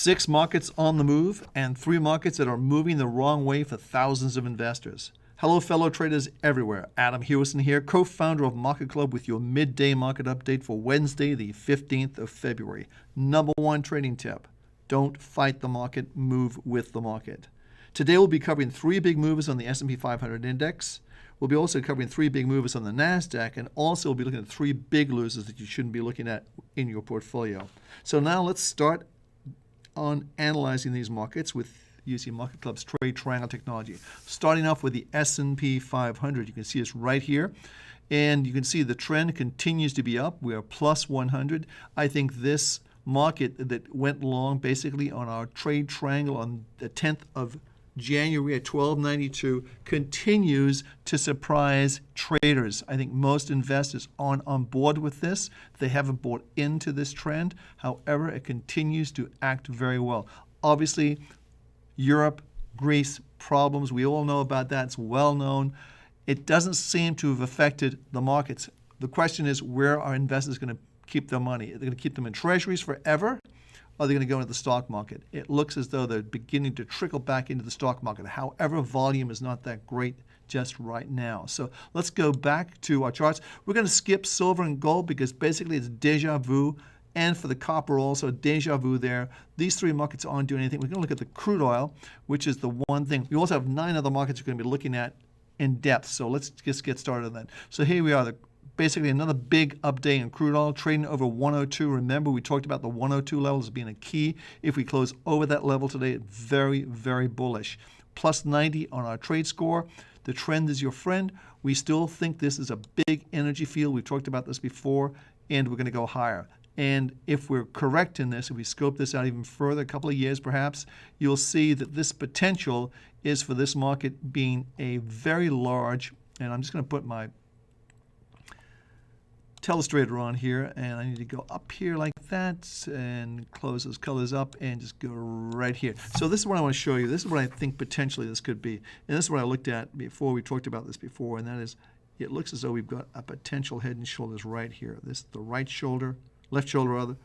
6 markets on the move and 3 markets that are moving the wrong way for thousands of investors. Hello, fellow traders everywhere. Adam Hewison here, co-founder of MarketClub with your midday market update for Wednesday, the 15th of February. Number 1 trading tip: don't fight the market, move with the market. Today we'll be covering 3 big movers on the S&P 500 index. We'll be also covering 3 big movers on the NASDAQ, and also we'll be looking at 3 big losers that you shouldn't be looking at in your portfolio. So now let's start on analyzing these markets with using MarketClub's trade triangle technology. Starting off with the S&P 500, you can see it's right here, and you can see the trend continues to be up. We are plus 100. I think this market that went long basically on our trade triangle on the 10th of January at 1292 continues to surprise traders. I think most investors aren't on board with this. They haven't bought into this trend. However, it continues to act very well. Obviously, Europe, Greece, problems. We all know about that. It's well known. It doesn't seem to have affected the markets. The question is, where are investors going to keep their money? Are they going to keep them in treasuries forever? Or are they going to go into the stock market? It looks as though they're beginning to trickle back into the stock market. However, volume is not that great just right now. So let's go back to our charts. We're going to skip silver and gold because basically it's deja vu. And for the copper also, deja vu there. These 3 markets aren't doing anything. We're going to look at the crude oil, which is the one thing. We also have 9 other markets we're going to be looking at in depth. So let's just get started on that. So here we are, basically another big update in crude oil, trading over 102. Remember, we talked about the 102 level as being a key. If we close over that level today, it's very, very bullish. Plus 90 on our trade score. The trend is your friend. We still think this is a big energy field. We've talked about this before, and we're going to go higher. And if we're correct in this, if we scope this out even further, a couple of years perhaps, you'll see that this potential is for this market being a very large, and I'm just going to put my telestrator on here, and I need to go up here like that and close those colors up and just go right here. So this is what I want to show you. This is what I think potentially this could be. And this is what I looked at before. We talked about this before, and that is it looks as though we've got a potential head and shoulders right here. This is the right shoulder, left shoulder rather,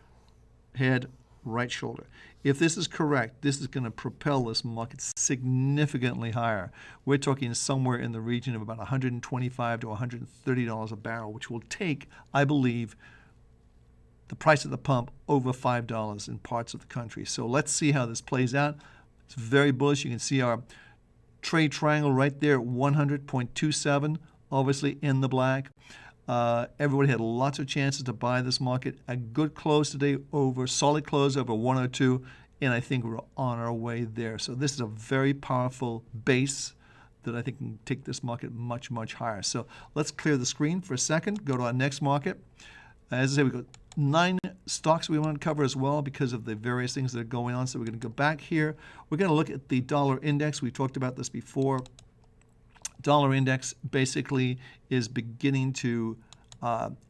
head, right shoulder. If this is correct, this is going to propel this market significantly higher. We're talking somewhere in the region of about $125 to $130 a barrel, which will take, I believe, the price at the pump over $5 in parts of the country. So let's see how this plays out. It's very bullish. You can see our trade triangle right there at 100.27, obviously in the black. Everybody had lots of chances to buy this market. A good close today, solid close over 102, and I think we're on our way there. So this is a very powerful base that I think can take this market much, much higher. So let's clear the screen for a second, go to our next market. As I say, we've got 9 stocks we want to cover as well because of the various things that are going on. So we're going to go back here. We're going to look at the dollar index. We talked about this before. Dollar index basically is beginning to,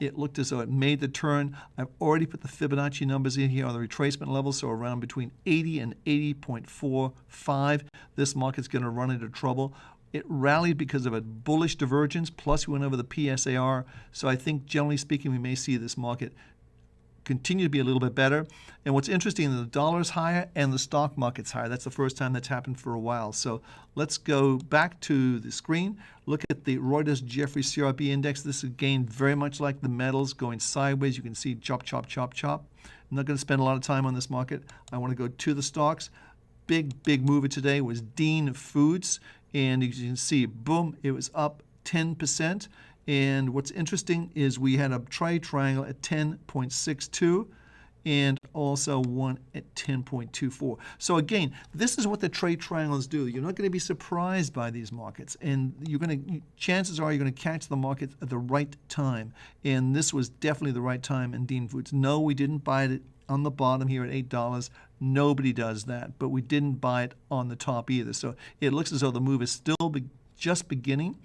it looked as though it made the turn. I've already put the Fibonacci numbers in here on the retracement level, so around between 80 and 80.45. This market's going to run into trouble. It rallied because of a bullish divergence, plus we went over the PSAR. So I think, generally speaking, we may see this market continue to be a little bit better. And what's interesting, the dollar's higher and the stock market's higher. That's the first time that's happened for a while. So let's go back to the screen. Look at the Reuters Jefferies CRB index. This is again very much like the metals going sideways. You can see chop, chop, chop, chop. I'm not going to spend a lot of time on this market. I want to go to the stocks. Big mover today was Dean Foods. And as you can see, boom, it was up 10%. And what's interesting is we had a trade triangle at 10.62 and also one at 10.24. So again, this is what the trade triangles do. You're not going to be surprised by these markets, and chances are you're going to catch the market at the right time. And this was definitely the right time in Dean Foods. No, we didn't buy it on the bottom here at $8. Nobody does that, but we didn't buy it on the top either. So it looks as though the move is still just beginning.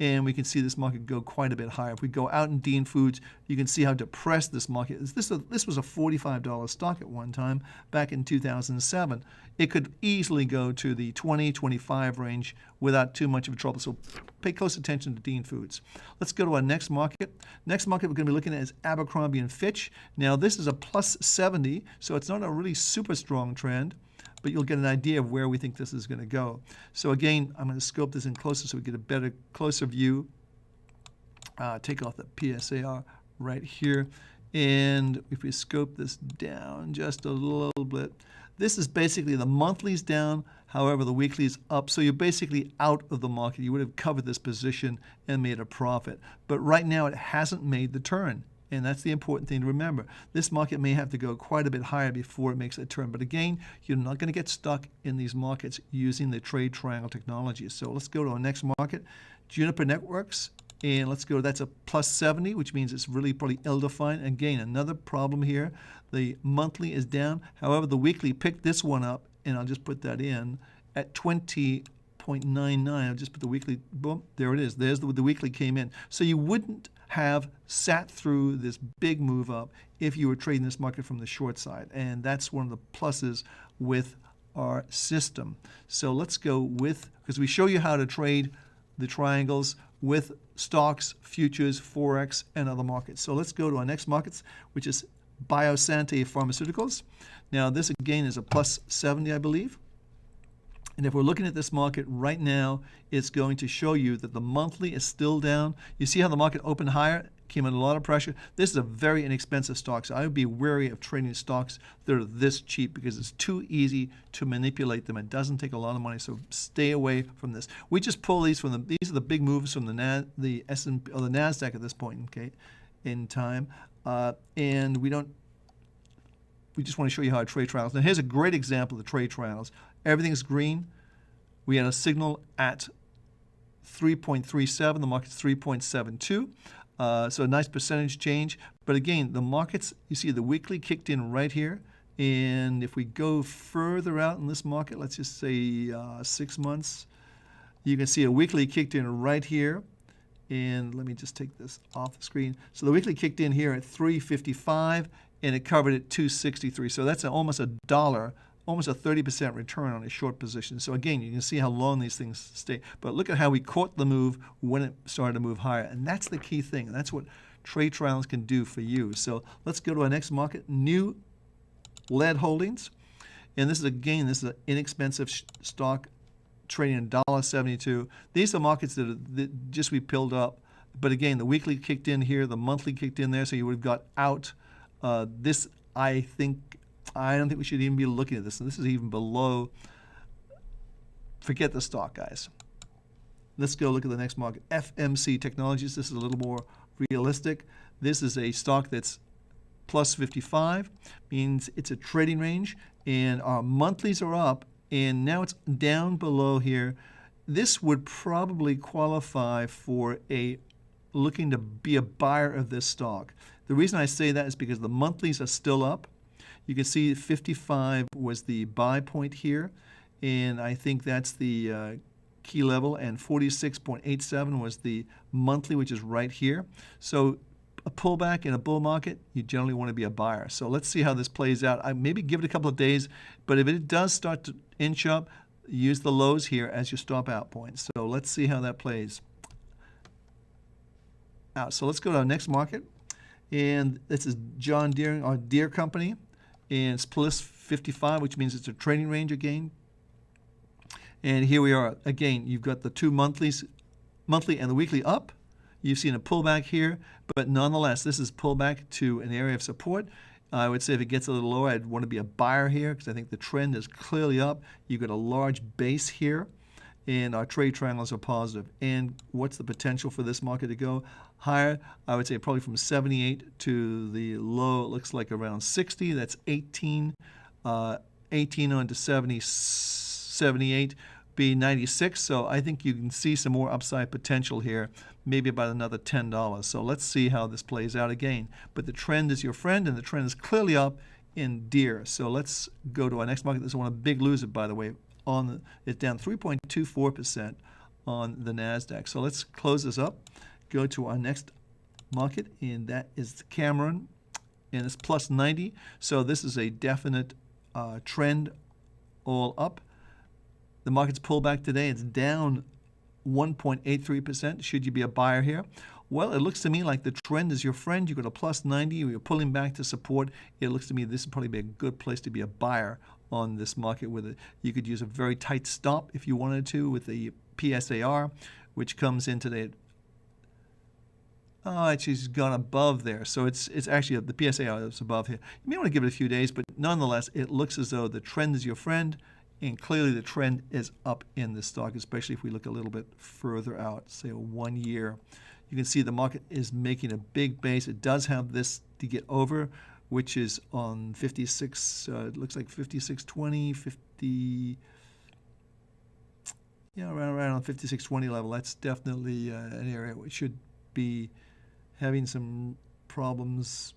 and we can see this market go quite a bit higher. If we go out in Dean Foods, you can see how depressed this market is. This was a $45 stock at one time back in 2007. It could easily go to the 20, 25 range without too much of trouble. So pay close attention to Dean Foods. Let's go to our next market. Next market we're going to be looking at is Abercrombie and Fitch. Now this is a plus 70, so it's not a really super strong trend, but you'll get an idea of where we think this is going to go. So again, I'm going to scope this in closer so we get a better, closer view. Take off the PSAR right here. And if we scope this down just a little bit, this is basically the monthly's down, however, the weekly's up. So you're basically out of the market. You would have covered this position and made a profit. But right now it hasn't made the turn. And that's the important thing to remember. This market may have to go quite a bit higher before it makes a turn. But again, you're not going to get stuck in these markets using the trade triangle technology. So let's go to our next market, Juniper Networks. And let's go, that's a plus 70, which means it's really probably ill-defined. Again, another problem here. The monthly is down. However, the weekly picked this one up, and I'll just put that in, at 20.99. I'll just put the weekly, boom, there it is. There's the weekly came in. So you wouldn't have sat through this big move up if you were trading this market from the short side. And that's one of the pluses with our system. So let's go with, because we show you how to trade the triangles with stocks, futures, Forex, and other markets. So let's go to our next markets, which is BIOSANTE Pharmaceuticals. Now this again is a plus 70, I believe. And if we're looking at this market right now, it's going to show you that the monthly is still down. You see how the market opened higher, came under a lot of pressure. This is a very inexpensive stock, so I would be wary of trading stocks that are this cheap because it's too easy to manipulate them. It doesn't take a lot of money, so stay away from this. We just pull these from these are the big moves from the S&P or the NASDAQ at this point, okay, in time, and we just want to show you how to trade triangles. Now here's a great example of the trade triangles. Everything's green. We had a signal at 3.37. The market's 3.72. So a nice percentage change. But again, the markets, you see the weekly kicked in right here. And if we go further out in this market, let's just say 6 months, you can see a weekly kicked in right here. And let me just take this off the screen. So the weekly kicked in here at 3.55, and it covered at 2.63. So that's almost $1, almost a 30% return on a short position. So again, you can see how long these things stay. But look at how we caught the move when it started to move higher. And that's the key thing. That's what trade triangles can do for you. So let's go to our next market, NEWLEAD Holdings. And this is, again, this is an inexpensive stock trading $1.72. These are markets that just we pilled up. But again, the weekly kicked in here, the monthly kicked in there, so you would have got out. This, I don't think we should even be looking at this. And this is even below. Forget the stock, guys. Let's go look at the next market. FMC Technologies. This is a little more realistic. This is a stock that's plus 55. Means it's a trading range. And our monthlies are up. And now it's down below here. This would probably qualify for looking to be a buyer of this stock. The reason I say that is because the monthlies are still up. You can see 55 was the buy point here, and I think that's the key level, and 46.87 was the monthly, which is right here. So a pullback in a bull market, you generally want to be a buyer. So let's see how this plays out. I maybe give it a couple of days, but if it does start to inch up, use the lows here as your stop out points. So let's see how that plays out. So let's go to our next market, and this is John Deere, our Deere company. And it's plus 55, which means it's a trading range again. And here we are. Again, you've got the two monthly and the weekly up. You've seen a pullback here, but nonetheless, this is pullback to an area of support. I would say if it gets a little lower, I'd want to be a buyer here because I think the trend is clearly up. You've got a large base here, and our trade triangles are positive. And what's the potential for this market to go higher? I would say probably from 78 to the low, it looks like around 60. That's 18. 18 on to 70, 78, be 96. So I think you can see some more upside potential here, maybe about another $10. So let's see how this plays out again. But the trend is your friend, and the trend is clearly up in DEERE. So let's go to our next market. This is one of the big losers, by the way. It's down 3.24% on the NASDAQ. So let's close this up, go to our next market, and that is Cameron, and it's plus 90. So this is a definite trend all up. The market's pulled back today. It's down 1.83%. Should you be a buyer here? Well, it looks to me like the trend is your friend. You go to plus 90, you're pulling back to support. It looks to me this would probably be a good place to be a buyer on this market with it. You could use a very tight stop if you wanted to with the PSAR, which comes in today. Oh, actually, it's gone above there. So it's actually the PSAR is above here. You may want to give it a few days, but nonetheless, it looks as though the trend is your friend, and clearly the trend is up in the stock, especially if we look a little bit further out, say 1 year. You can see the market is making a big base. It does have this to get over, which is on 56, it looks like 56.20, 50, yeah, around on 56.20 level. That's definitely an area we should be having some problems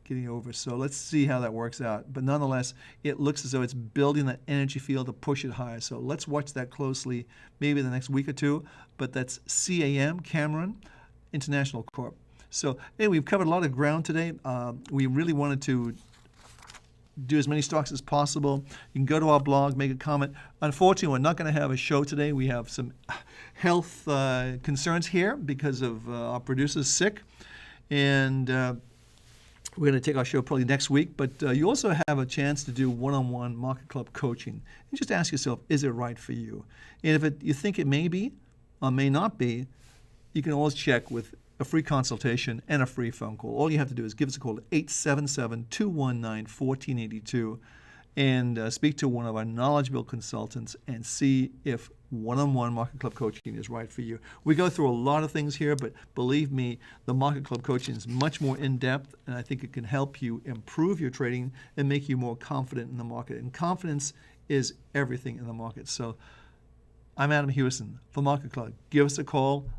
getting over. So let's see how that works out. But nonetheless, it looks as though it's building that energy field to push it higher. So let's watch that closely, maybe the next week or two. But that's CAM, Cameron International Corp. So anyway, we've covered a lot of ground today. We really wanted to do as many stocks as possible. You can go to our blog, make a comment. Unfortunately, we're not going to have a show today. We have some health concerns here because of our producer's sick. And we're going to take our show probably next week. But you also have a chance to do one-on-one Market Club coaching. And just ask yourself, is it right for you? And if you think it may be or may not be, you can always check with a free consultation and a free phone call. All you have to do is give us a call at 877-219-1482 and speak to one of our knowledgeable consultants and see if one-on-one Market Club coaching is right for you. We go through a lot of things here, but believe me, the Market Club coaching is much more in-depth, and I think it can help you improve your trading and make you more confident in the market. And confidence is everything in the market. So I'm Adam Hewison for Market Club. Give us a call,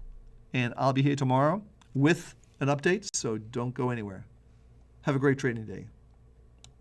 and I'll be here tomorrow with an update, so don't go anywhere. Have a great trading day.